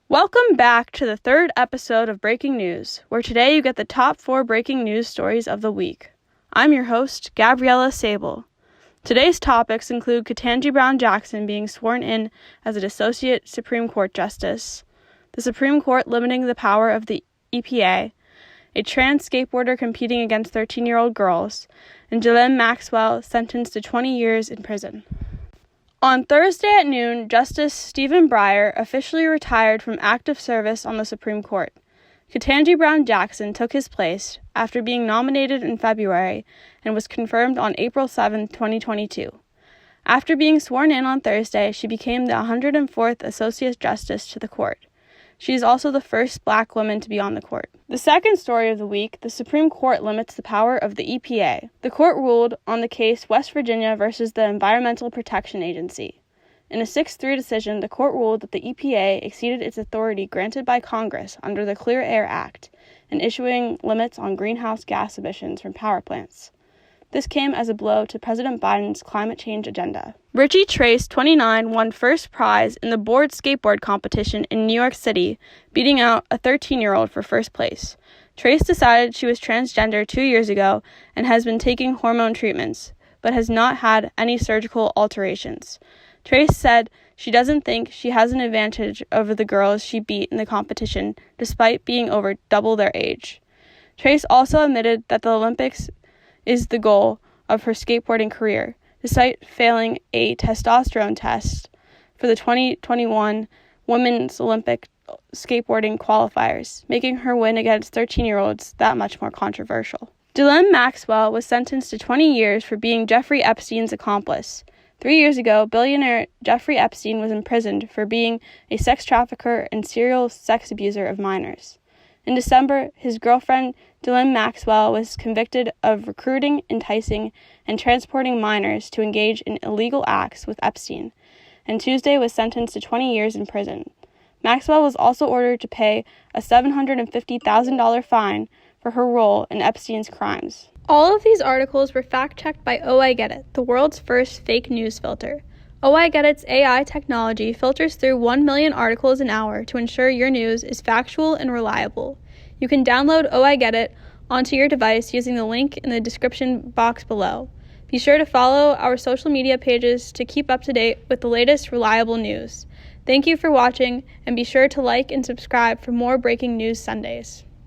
Welcome back to the third episode of Breaking News, where today you get the top 4 breaking news stories of the week. I'm your host, Gabriella Sable. Today's topics include Ketanji Brown-Jackson being sworn in as an Associate Supreme Court Justice, the Supreme Court limiting the power of the EPA, a trans skateboarder competing against 13-year-old girls, and Ghislaine Maxwell sentenced to 20 years in prison. On Thursday at noon, Justice Stephen Breyer officially retired from active service on the Supreme Court. Ketanji Brown-Jackson took his place after being nominated in February and was confirmed on April 7, 2022. After being sworn in on Thursday, she became the 104th Associate Justice to the court. She is also the first Black woman to be on the court. The second story of the week, the Supreme Court limits the power of the EPA. The court ruled on the case West Virginia versus the Environmental Protection Agency. In a 6-3 decision, the court ruled that the EPA exceeded its authority granted by Congress under the Clear Air Act in issuing limits on greenhouse gas emissions from power plants. This came as a blow to President Biden's climate change agenda. Richie Trace, 29, won first prize in the board skateboard competition in New York City, beating out a 13-year-old for first place. Trace decided she was transgender 2 years ago and has been taking hormone treatments, but has not had any surgical alterations. Trace said she doesn't think she has an advantage over the girls she beat in the competition, despite being over double their age. Trace also admitted that the Olympics is the goal of her skateboarding career, despite failing a testosterone test for the 2021 Women's Olympic skateboarding qualifiers, making her win against 13-year-olds that much more controversial. Ghislaine Maxwell was sentenced to 20 years for being Jeffrey Epstein's accomplice. 3 years ago, billionaire Jeffrey Epstein was imprisoned for being a sex trafficker and serial sex abuser of minors. In December, his girlfriend, Ghislaine Maxwell, was convicted of recruiting, enticing, and transporting minors to engage in illegal acts with Epstein, and Tuesday was sentenced to 20 years in prison. Maxwell was also ordered to pay a $750,000 fine for her role in Epstein's crimes. All of these articles were fact-checked by Oh I Get It, the world's first fake news filter. Oh I Get It's AI technology filters through 1 million articles an hour to ensure your news is factual and reliable. You can download Oh I Get It onto your device using the link in the description box below. Be sure to follow our social media pages to keep up to date with the latest reliable news. Thank you for watching, and be sure to like and subscribe for more breaking news Sundays.